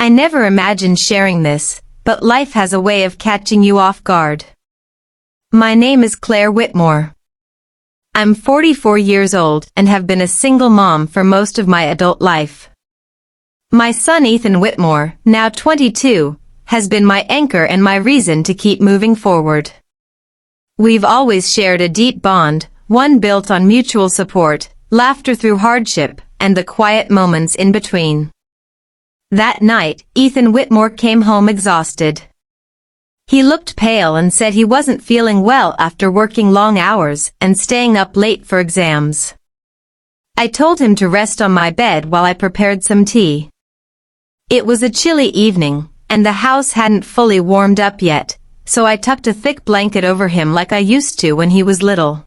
I never imagined sharing this, but life has a way of catching you off guard. My name is Claire Whitmore. I'm 44 years old and have been a single mom for most of my adult life. My son Ethan Whitmore, now 22, has been my anchor and my reason to keep moving forward. We've always shared a deep bond, one built on mutual support, laughter through hardship, and the quiet moments in between. That night, Ethan Whitmore came home exhausted. He looked pale and said he wasn't feeling well after working long hours and staying up late for exams. I told him to rest on my bed while I prepared some tea. It was a chilly evening, and the house hadn't fully warmed up yet, so I tucked a thick blanket over him like I used to when he was little.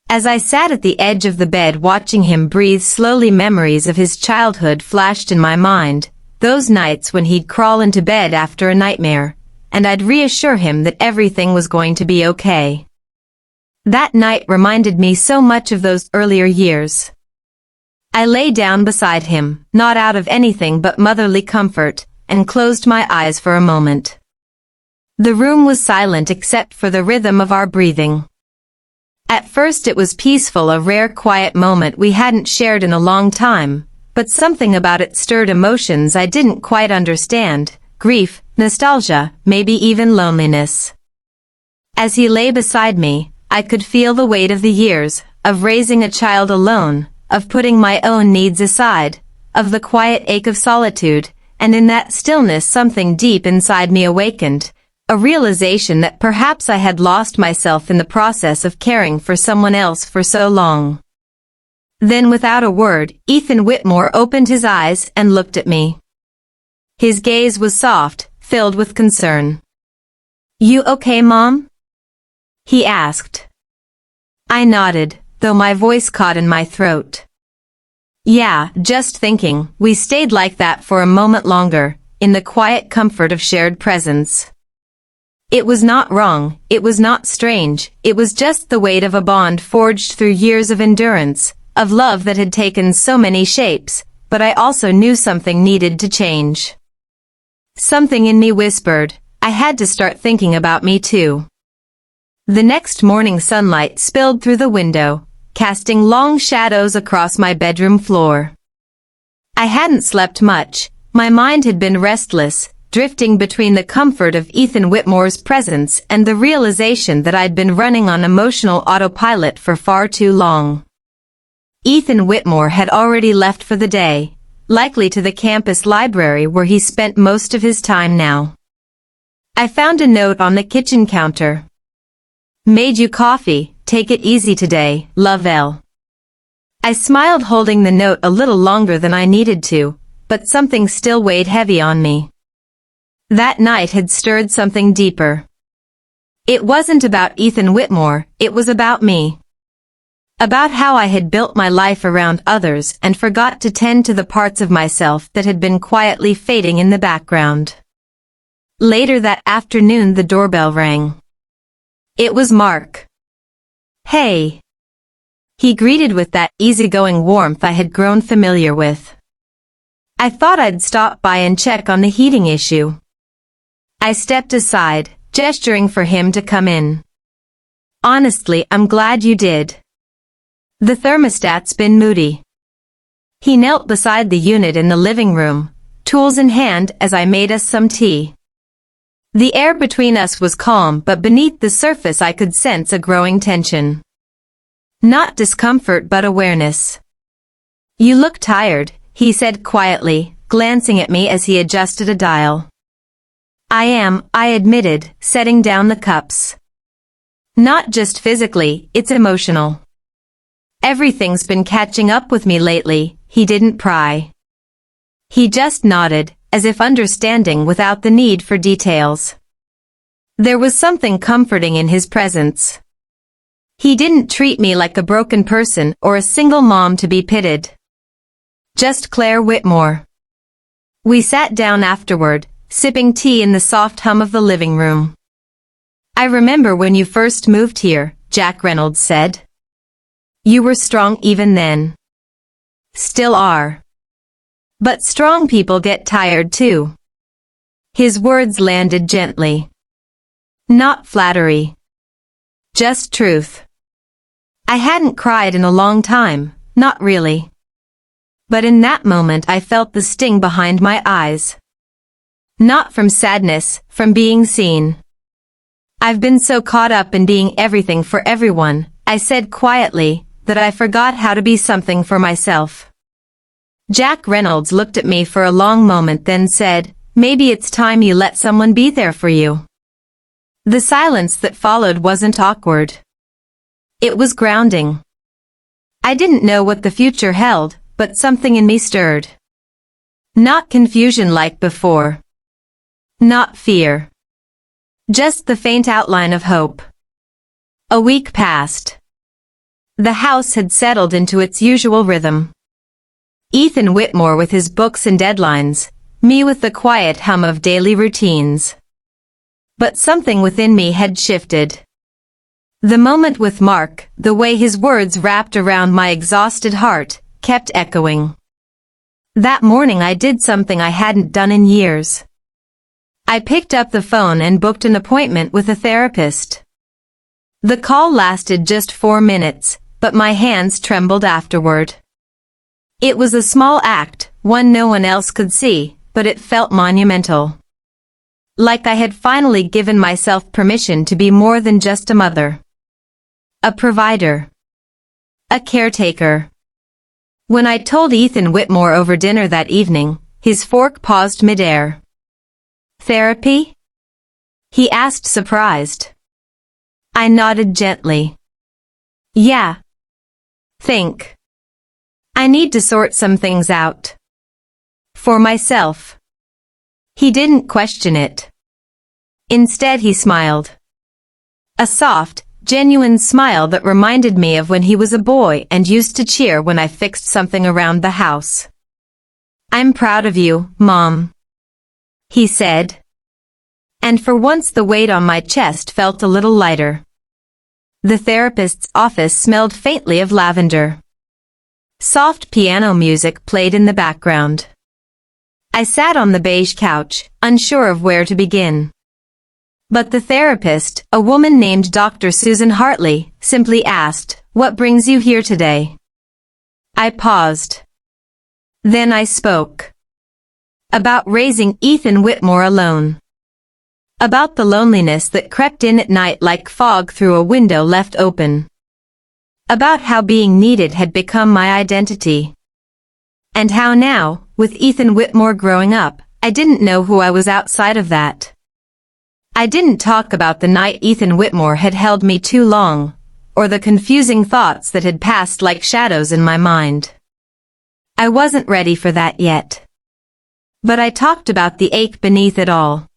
As I sat at the edge of the bed watching him breathe slowly, memories of his childhood flashed in my mind, those nights when he'd crawl into bed after a nightmare, and I'd reassure him that everything was going to be okay. That night reminded me so much of those earlier years. I lay down beside him, not out of anything but motherly comfort, and closed my eyes for a moment. The room was silent except for the rhythm of our breathing. At first it was peaceful, a rare quiet moment we hadn't shared in a long time, but something about it stirred emotions I didn't quite understand, grief, nostalgia, maybe even loneliness. As he lay beside me, I could feel the weight of the years, of raising a child alone, of putting my own needs aside, of the quiet ache of solitude, and in that stillness something deep inside me awakened, a realization that perhaps I had lost myself in the process of caring for someone else for so long. Then without a word, Ethan Whitmore opened his eyes and looked at me. His gaze was soft, filled with concern. "You okay, Mom?" he asked. I nodded, though my voice caught in my throat. "Yeah, just thinking." We stayed like that for a moment longer, in the quiet comfort of shared presence. It was not wrong, it was not strange, it was just the weight of a bond forged through years of endurance, of love that had taken so many shapes, but I also knew something needed to change. Something in me whispered, I had to start thinking about me too. The next morning sunlight spilled through the window, casting long shadows across my bedroom floor. I hadn't slept much, my mind had been restless, drifting between the comfort of Ethan Whitmore's presence and the realization that I'd been running on emotional autopilot for far too long. Ethan Whitmore had already left for the day, likely to the campus library where he spent most of his time now. I found a note on the kitchen counter. "Made you coffee, take it easy today, love L." I smiled, holding the note a little longer than I needed to, but something still weighed heavy on me. That night had stirred something deeper. It wasn't about Ethan Whitmore, it was about me. About how I had built my life around others and forgot to tend to the parts of myself that had been quietly fading in the background. Later that afternoon the doorbell rang. It was Mark. "Hey," he greeted with that easygoing warmth I had grown familiar with. "I thought I'd stop by and check on the heating issue." I stepped aside, gesturing for him to come in. "Honestly, I'm glad you did. The thermostat's been moody." He knelt beside the unit in the living room, tools in hand, as I made us some tea. The air between us was calm, but beneath the surface I could sense a growing tension. Not discomfort but awareness. "You look tired," he said quietly, glancing at me as he adjusted a dial. "I am," I admitted, setting down the cups. "Not just physically, it's emotional. Everything's been catching up with me lately." He didn't pry. He just nodded, as if understanding without the need for details. There was something comforting in his presence. He didn't treat me like a broken person or a single mom to be pitied. Just Claire Whitmore. We sat down afterward, sipping tea in the soft hum of the living room. "I remember when you first moved here," Jack Reynolds said. "You were strong even then. Still are." But strong people get tired too. His words landed gently. Not flattery. Just truth. I hadn't cried in a long time, not really. But in that moment I felt the sting behind my eyes. Not from sadness, from being seen. I've been so caught up in being everything for everyone, I said quietly, that I forgot how to be something for myself. Jack Reynolds looked at me for a long moment, then said, "Maybe it's time you let someone be there for you." The silence that followed wasn't awkward. It was grounding. I didn't know what the future held, but something in me stirred. Not confusion like before. Not fear. Just the faint outline of hope. A week passed. The house had settled into its usual rhythm. Ethan Whitmore with his books and deadlines, me with the quiet hum of daily routines. But something within me had shifted. The moment with Mark, the way his words wrapped around my exhausted heart, kept echoing. That morning I did something I hadn't done in years. I picked up the phone and booked an appointment with a therapist. The call lasted just 4 minutes, but my hands trembled afterward. It was a small act, one no one else could see, but it felt monumental. Like I had finally given myself permission to be more than just a mother. A provider. A caretaker. When I told Ethan Whitmore over dinner that evening, his fork paused midair. "Therapy?" he asked, surprised. I nodded gently. "Yeah. Think. I need to sort some things out. For myself." He didn't question it. Instead he smiled. A soft, genuine smile that reminded me of when he was a boy and used to cheer when I fixed something around the house. "I'm proud of you, Mom," he said. And for once the weight on my chest felt a little lighter. The therapist's office smelled faintly of lavender. Soft piano music played in the background. I sat on the beige couch, unsure of where to begin. But the therapist, a woman named Dr. Susan Hartley, simply asked, "What brings you here today?" I paused. Then I spoke. About raising Ethan Whitmore alone. About the loneliness that crept in at night like fog through a window left open. About how being needed had become my identity. And how now, with Ethan Whitmore growing up, I didn't know who I was outside of that. I didn't talk about the night Ethan Whitmore had held me too long, or the confusing thoughts that had passed like shadows in my mind. I wasn't ready for that yet. But I talked about the ache beneath it all.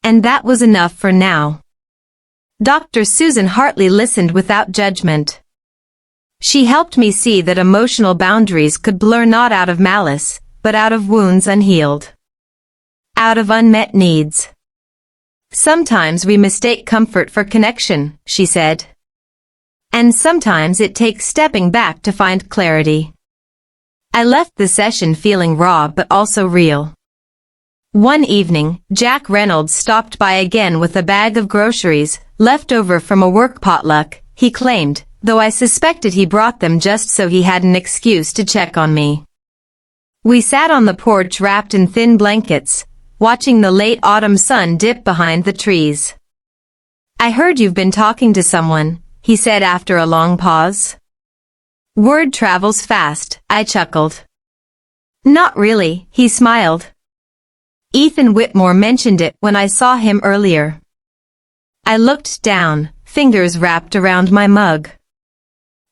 And that was enough for now. Dr. Susan Hartley listened without judgment. She helped me see that emotional boundaries could blur not out of malice, but out of wounds unhealed. Out of unmet needs. Sometimes we mistake comfort for connection, she said. And sometimes it takes stepping back to find clarity. I left the session feeling raw but also real. One evening, Jack Reynolds stopped by again with a bag of groceries, left over from a work potluck, he claimed, though I suspected he brought them just so he had an excuse to check on me. We sat on the porch wrapped in thin blankets, watching the late autumn sun dip behind the trees. "I heard you've been talking to someone," he said after a long pause. "Word travels fast," I chuckled. "Not really," he smiled. "Ethan Whitmore mentioned it when I saw him earlier." I looked down, fingers wrapped around my mug.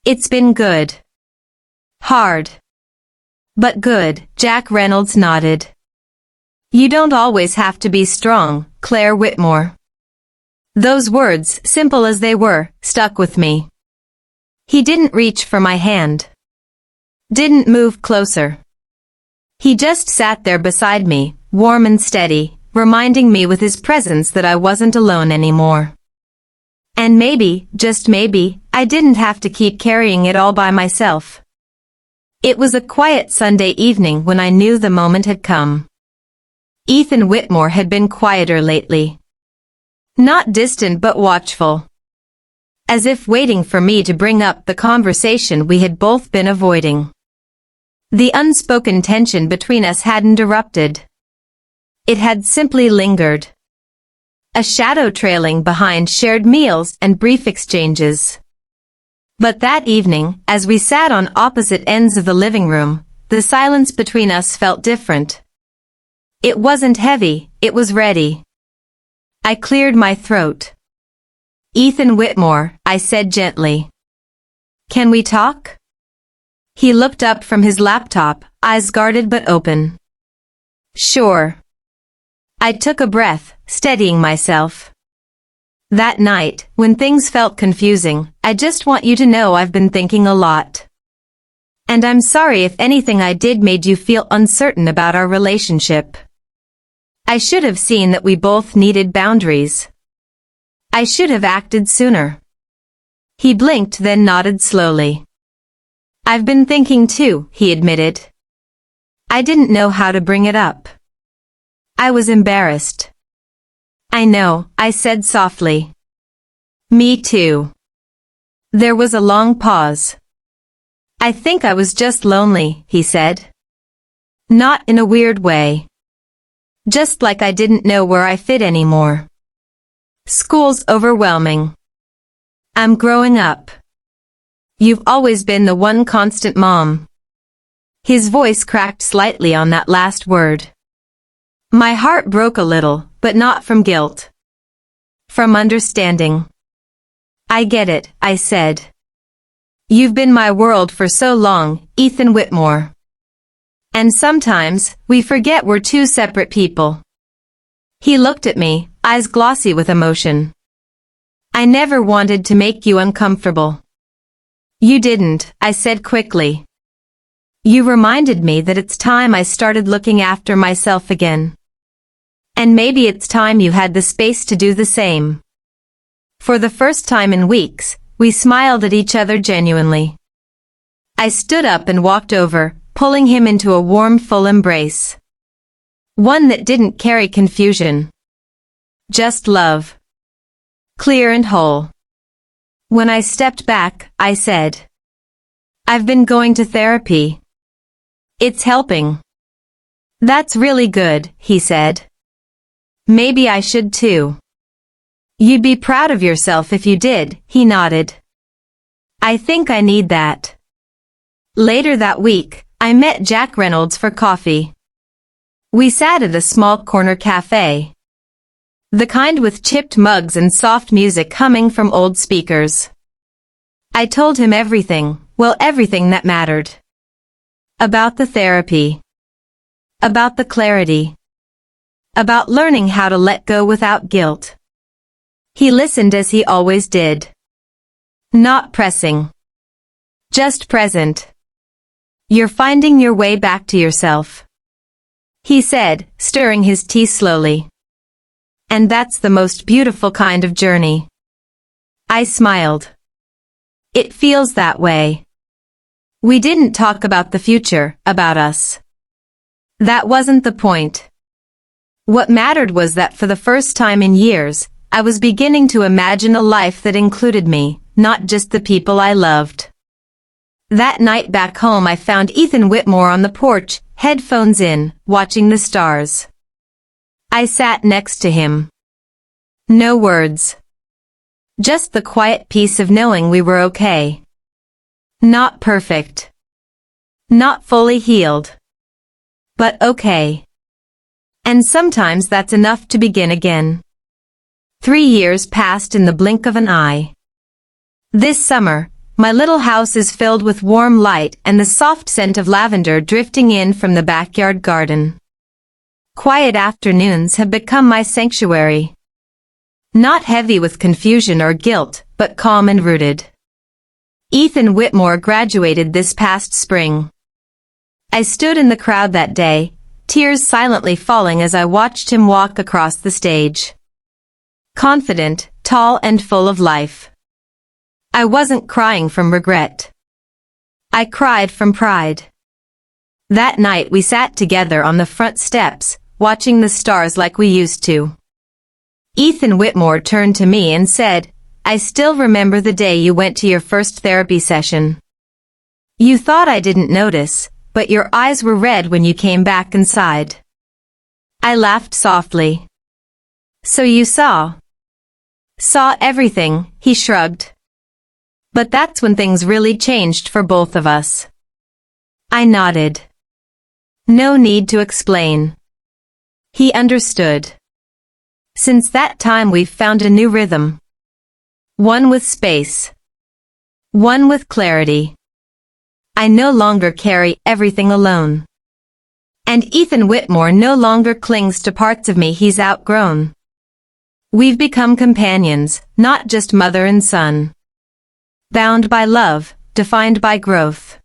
"It's been good. Hard. But good," Jack Reynolds nodded. "You don't always have to be strong, Claire Whitmore." Those words, simple as they were, stuck with me. He didn't reach for my hand. Didn't move closer. He just sat there beside me, warm and steady, reminding me with his presence that I wasn't alone anymore. And maybe, just maybe, I didn't have to keep carrying it all by myself. It was a quiet Sunday evening when I knew the moment had come. Ethan Whitmore had been quieter lately. Not distant but watchful. As if waiting for me to bring up the conversation we had both been avoiding. The unspoken tension between us hadn't erupted. It had simply lingered. A shadow trailing behind shared meals and brief exchanges. But that evening, as we sat on opposite ends of the living room, the silence between us felt different. It wasn't heavy, it was ready. I cleared my throat. "Ethan Whitmore," I said gently. "Can we talk?" He looked up from his laptop, eyes guarded but open. "Sure." I took a breath, steadying myself. "That night, when things felt confusing, I just want you to know I've been thinking a lot. And I'm sorry if anything I did made you feel uncertain about our relationship. I should have seen that we both needed boundaries. I should have acted sooner." He blinked then nodded slowly. "I've been thinking too," he admitted. I didn't know how to bring it up. I was embarrassed. "I know," I said softly. "Me too." There was a long pause. "I think I was just lonely," he said. Not in a weird way. Just like I didn't know where I fit anymore. "School's overwhelming. I'm growing up. You've always been the one constant mom." His voice cracked slightly on that last word. My heart broke a little, but not from guilt. From understanding. "I get it," I said. "You've been my world for so long, Ethan Whitmore. And sometimes, we forget we're two separate people." He looked at me, eyes glossy with emotion. "I never wanted to make you uncomfortable." "You didn't," I said quickly. "You reminded me that it's time I started looking after myself again. And maybe it's time you had the space to do the same." For the first time in weeks, we smiled at each other genuinely. I stood up and walked over, pulling him into a warm, full embrace. One that didn't carry confusion. Just love. Clear and whole. When I stepped back, I said, "I've been going to therapy. It's helping." "That's really good," he said. "Maybe I should too." "You'd be proud of yourself if you did," he nodded. "I think I need that." Later that week, I met Jack Reynolds for coffee. We sat at a small corner cafe. The kind with chipped mugs and soft music humming from old speakers. I told him everything, well, everything that mattered. About the therapy. About the clarity. About learning how to let go without guilt. He listened as he always did. Not pressing. Just present. "You're finding your way back to yourself," he said, stirring his tea slowly. "And that's the most beautiful kind of journey." I smiled. It feels that way. We didn't talk about the future, about us. That wasn't the point. What mattered was that for the first time in years, I was beginning to imagine a life that included me, not just the people I loved. That night back home I found Ethan Whitmore on the porch, headphones in, watching the stars. I sat next to him. No words. Just the quiet peace of knowing we were okay. Not perfect. Not fully healed. But okay. And sometimes that's enough to begin again. 3 years passed in the blink of an eye. This summer, my little house is filled with warm light and the soft scent of lavender drifting in from the backyard garden. Quiet afternoons have become my sanctuary. Not heavy with confusion or guilt, but calm and rooted. Ethan Whitmore graduated this past spring. I stood in the crowd that day, tears silently falling as I watched him walk across the stage. Confident, tall and full of life. I wasn't crying from regret. I cried from pride. That night we sat together on the front steps, watching the stars like we used to. Ethan Whitmore turned to me and said, "I still remember the day you went to your first therapy session. You thought I didn't notice, but your eyes were red when you came back inside." I laughed softly. "So you saw?" "Saw everything," he shrugged. "But that's when things really changed for both of us." I nodded. No need to explain. He understood. Since that time we've found a new rhythm. One with space. One with clarity. I no longer carry everything alone. And Ethan Whitmore no longer clings to parts of me he's outgrown. We've become companions, not just mother and son. Bound by love, defined by growth.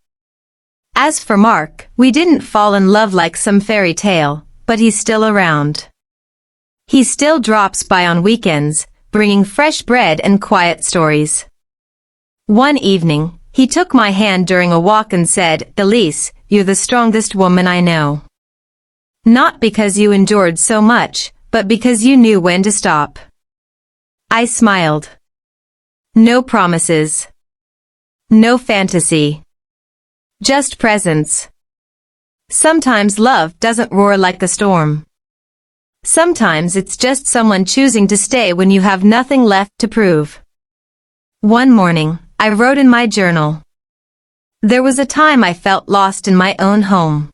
As for Mark, we didn't fall in love like some fairy tale, but he's still around. He still drops by on weekends, bringing fresh bread and quiet stories. One evening, he took my hand during a walk and said, "Elise, you're the strongest woman I know. Not because you endured so much, but because you knew when to stop." I smiled. No promises. No fantasy. Just presence. Sometimes love doesn't roar like a storm. Sometimes it's just someone choosing to stay when you have nothing left to prove. One morning, I wrote in my journal. There was a time I felt lost in my own home.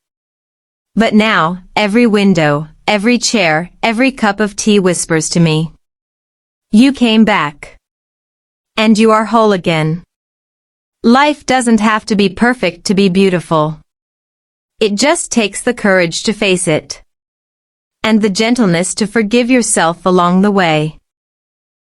But now, every window, every chair, every cup of tea whispers to me. You came back. And you are whole again. Life doesn't have to be perfect to be beautiful. It just takes the courage to face it. And the gentleness to forgive yourself along the way.